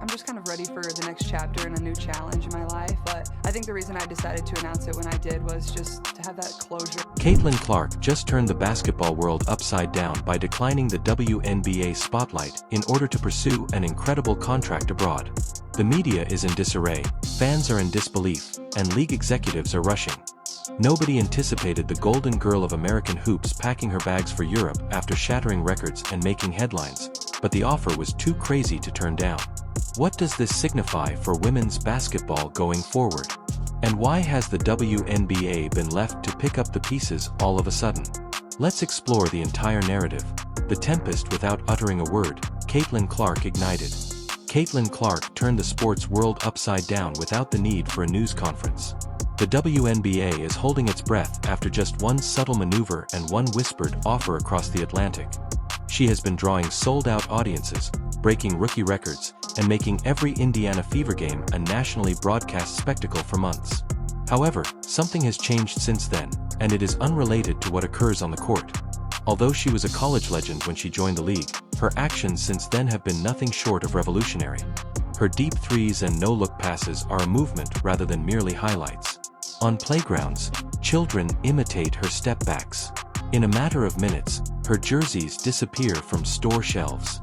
I'm just kind of ready for the next chapter and a new challenge in my life. But I think the reason I decided to announce it when I did was just to have that closure. Caitlin Clark just turned the basketball world upside down by declining the WNBA spotlight in order to pursue an incredible contract abroad. The media is in disarray, fans are in disbelief, and league executives are rushing. Nobody anticipated the golden girl of American hoops packing her bags for Europe after shattering records and making headlines, but the offer was too crazy to turn down. What does this signify for women's basketball going forward? And why has the WNBA been left to pick up the pieces all of a sudden? Let's explore the entire narrative. The tempest without uttering a word, Caitlin Clark ignited. Caitlin Clark turned the sports world upside down without the need for a news conference. The WNBA is holding its breath after just one subtle maneuver and one whispered offer across the Atlantic. She has been drawing sold-out audiences, breaking rookie records, and making every Indiana Fever game a nationally broadcast spectacle for months. However, something has changed since then, and it is unrelated to what occurs on the court. Although she was a college legend when she joined the league, her actions since then have been nothing short of revolutionary. Her deep threes and no-look passes are a movement rather than merely highlights. On playgrounds, children imitate her step-backs. In a matter of minutes, her jerseys disappear from store shelves.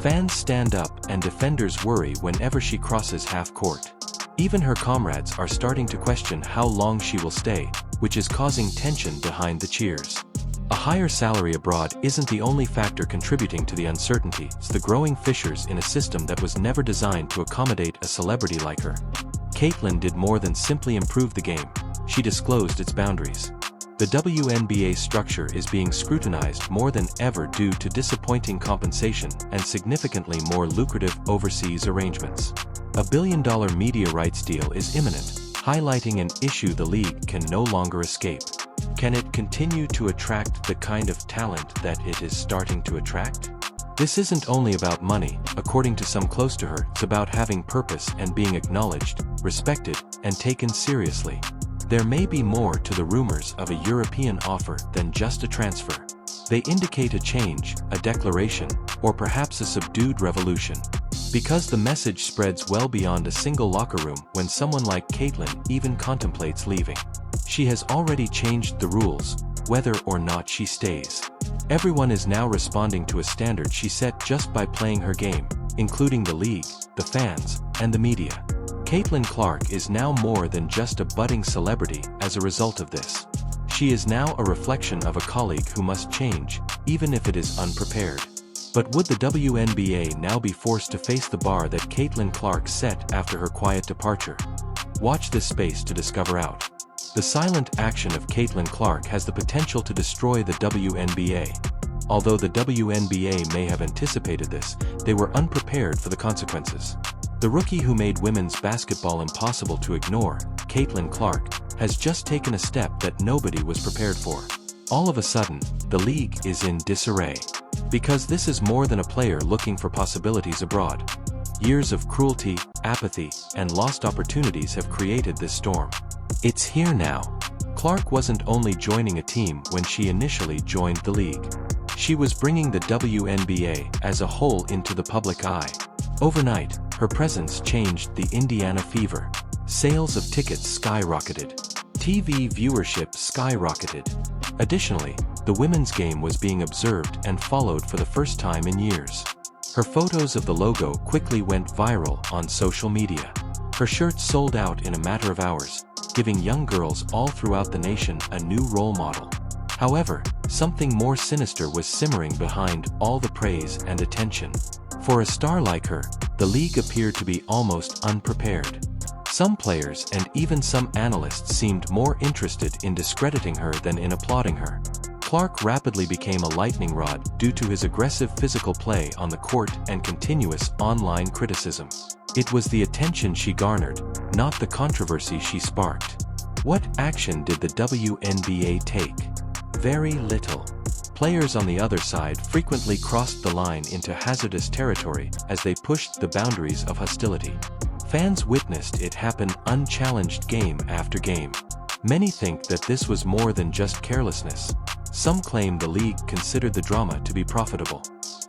Fans stand up and defenders worry whenever she crosses half-court. Even her comrades are starting to question how long she will stay, which is causing tension behind the cheers. A higher salary abroad isn't the only factor contributing to the uncertainty. It's the growing fissures in a system that was never designed to accommodate a celebrity like her. Caitlin did more than simply improve the game. She disclosed its boundaries. The WNBA structure is being scrutinized more than ever due to disappointing compensation and significantly more lucrative overseas arrangements. A billion-dollar media rights deal is imminent, highlighting an issue the league can no longer escape. Can it continue to attract the kind of talent that it is starting to attract? This isn't only about money, according to some close to her, it's about having purpose and being acknowledged, respected, and taken seriously. There may be more to the rumors of a European offer than just a transfer. They indicate a change, a declaration, or perhaps a subdued revolution. Because the message spreads well beyond a single locker room when someone like Caitlin even contemplates leaving. She has already changed the rules, whether or not she stays. Everyone is now responding to a standard she set just by playing her game, including the league, the fans, and the media. Caitlin Clark is now more than just a budding celebrity as a result of this. She is now a reflection of a colleague who must change, even if it is unprepared. But would the WNBA now be forced to face the bar that Caitlin Clark set after her quiet departure? Watch this space to discover out. The silent action of Caitlin Clark has the potential to destroy the WNBA. Although the WNBA may have anticipated this, they were unprepared for the consequences. The rookie who made women's basketball impossible to ignore, Caitlin Clark, has just taken a step that nobody was prepared for. All of a sudden, the league is in disarray. Because this is more than a player looking for possibilities abroad. Years of cruelty, apathy, and lost opportunities have created this storm. It's here now. Clark wasn't only joining a team when she initially joined the league. She was bringing the WNBA as a whole into the public eye. Overnight, her presence changed the Indiana Fever. Sales of tickets skyrocketed. TV viewership skyrocketed. Additionally, the women's game was being observed and followed for the first time in years. Her photos of the logo quickly went viral on social media. Her shirts sold out in a matter of hours, giving young girls all throughout the nation a new role model. However, something more sinister was simmering behind all the praise and attention. For a star like her, the league appeared to be almost unprepared. Some players and even some analysts seemed more interested in discrediting her than in applauding her. Clark rapidly became a lightning rod due to his aggressive physical play on the court and continuous online criticism. It was the attention she garnered, not the controversy she sparked. What action did the WNBA take? Very little. Players on the other side frequently crossed the line into hazardous territory as they pushed the boundaries of hostility. Fans witnessed it happen unchallenged game after game. Many think that this was more than just carelessness. Some claim the league considered the drama to be profitable.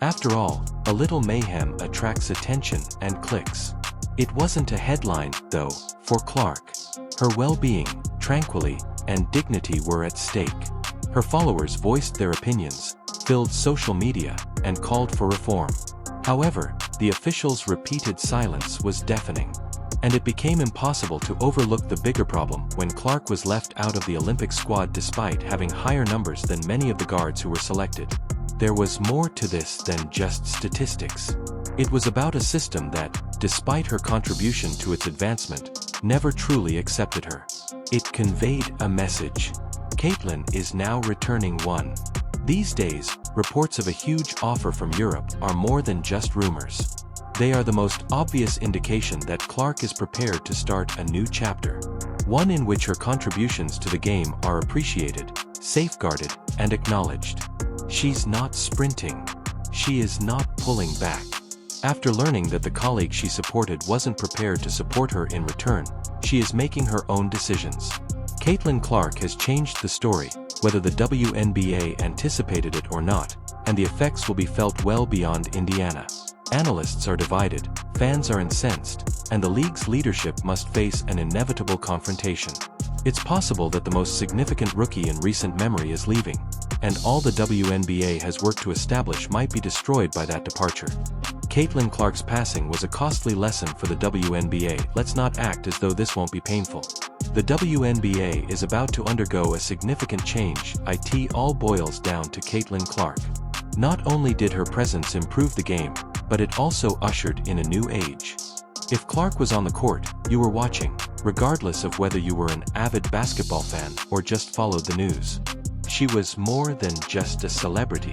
After all, a little mayhem attracts attention and clicks. It wasn't a headline, though, for Clark. Her well-being, tranquility, and dignity were at stake. Her followers voiced their opinions, filled social media, and called for reform. However, the officials' repeated silence was deafening. And it became impossible to overlook the bigger problem when Clark was left out of the Olympic squad despite having higher numbers than many of the guards who were selected. There was more to this than just statistics. It was about a system that, despite her contribution to its advancement, never truly accepted her. It conveyed a message. Caitlin is now returning one. These days, reports of a huge offer from Europe are more than just rumors. They are the most obvious indication that Clark is prepared to start a new chapter. One in which her contributions to the game are appreciated, safeguarded, and acknowledged. She's not sprinting. She is not pulling back. After learning that the colleague she supported wasn't prepared to support her in return, she is making her own decisions. Caitlin Clark has changed the story, whether the WNBA anticipated it or not, and the effects will be felt well beyond Indiana. Analysts are divided, fans are incensed, and the league's leadership must face an inevitable confrontation. It's possible that the most significant rookie in recent memory is leaving, and all the WNBA has worked to establish might be destroyed by that departure. Caitlin Clark's passing was a costly lesson for the WNBA. Let's not act as though this won't be painful. The WNBA is about to undergo a significant change. It all boils down to Caitlin Clark. Not only did her presence improve the game, but it also ushered in a new age. If Clark was on the court, you were watching, regardless of whether you were an avid basketball fan or just followed the news. She was more than just a celebrity.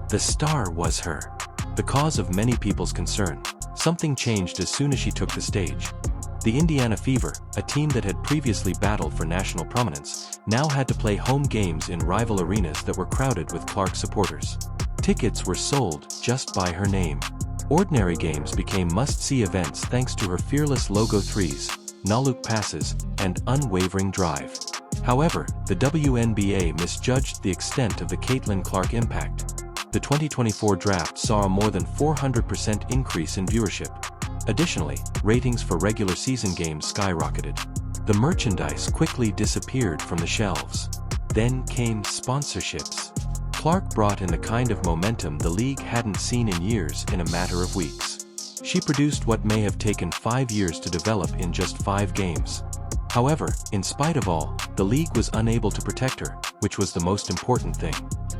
The star was her. The cause of many people's concern. Something changed as soon as she took the stage. The Indiana Fever, a team that had previously battled for national prominence, now had to play home games in rival arenas that were crowded with Clark supporters. Tickets were sold just by her name. Ordinary games became must-see events thanks to her fearless logo threes, no-look passes, and unwavering drive. However, the WNBA misjudged the extent of the Caitlin Clark impact. The 2024 draft saw a more than 400% increase in viewership. Additionally, ratings for regular season games skyrocketed. The merchandise quickly disappeared from the shelves. Then came sponsorships. Clark brought in the kind of momentum the league hadn't seen in years in a matter of weeks. She produced what may have taken 5 years to develop in just 5 games. However, in spite of all, the league was unable to protect her, which was the most important thing.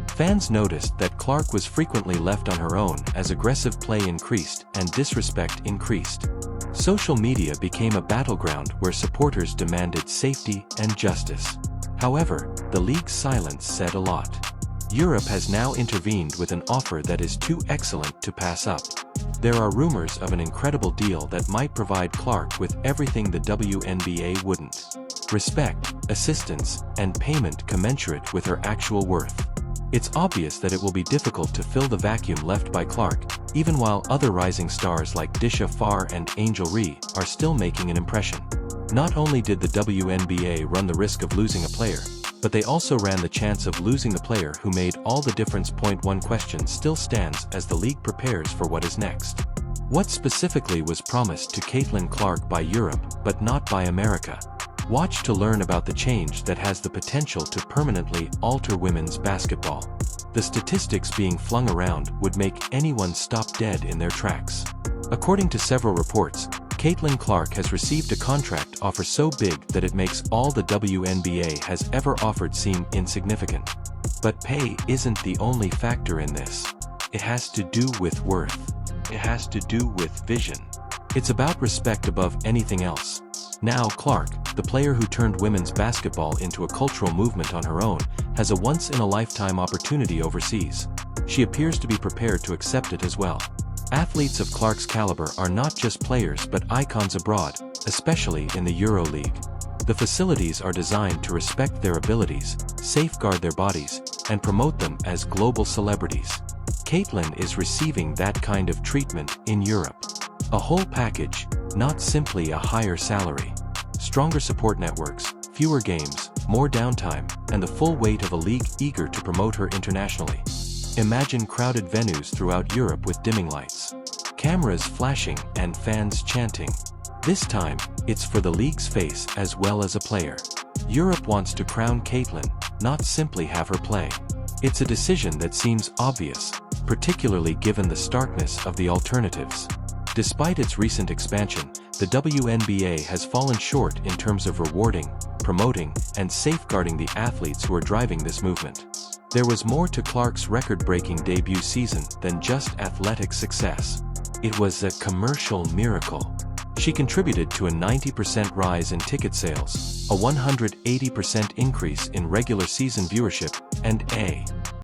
Fans noticed that Clark was frequently left on her own as aggressive play increased and disrespect increased. Social media became a battleground where supporters demanded safety and justice. However, the league's silence said a lot. Europe has now intervened with an offer that is too excellent to pass up. There are rumors of an incredible deal that might provide Clark with everything the WNBA wouldn't. Respect, assistance, and payment commensurate with her actual worth. It's obvious that it will be difficult to fill the vacuum left by Clark, even while other rising stars like Disha Farr and Angel Ree are still making an impression. Not only did the WNBA run the risk of losing a player, but they also ran the chance of losing the player who made all the difference. One question still stands as the league prepares for what is next. What specifically was promised to Caitlin Clark by Europe, but not by America? Watch to learn about the change that has the potential to permanently alter women's basketball. The statistics being flung around would make anyone stop dead in their tracks. According to several reports, Caitlin Clark has received a contract offer so big that it makes all the WNBA has ever offered seem insignificant. But pay isn't the only factor in this. It has to do with worth. It has to do with vision. It's about respect above anything else. Now Clark, the player who turned women's basketball into a cultural movement on her own, has a once-in-a-lifetime opportunity overseas. She appears to be prepared to accept it as well. Athletes of Clark's caliber are not just players but icons abroad, especially in the EuroLeague. The facilities are designed to respect their abilities, safeguard their bodies, and promote them as global celebrities. Caitlin is receiving that kind of treatment in Europe. A whole package, not simply a higher salary. Stronger support networks, fewer games, more downtime, and the full weight of a league eager to promote her internationally. Imagine crowded venues throughout Europe with dimming lights, cameras flashing, and fans chanting. This time, it's for the league's face as well as a player. Europe wants to crown Caitlin, not simply have her play. It's a decision that seems obvious, particularly given the starkness of the alternatives. Despite its recent expansion, the WNBA has fallen short in terms of rewarding, promoting, and safeguarding the athletes who are driving this movement. There was more to Clark's record-breaking debut season than just athletic success. It was a commercial miracle. She contributed to a 90% rise in ticket sales, a 180% increase in regular season viewership, and a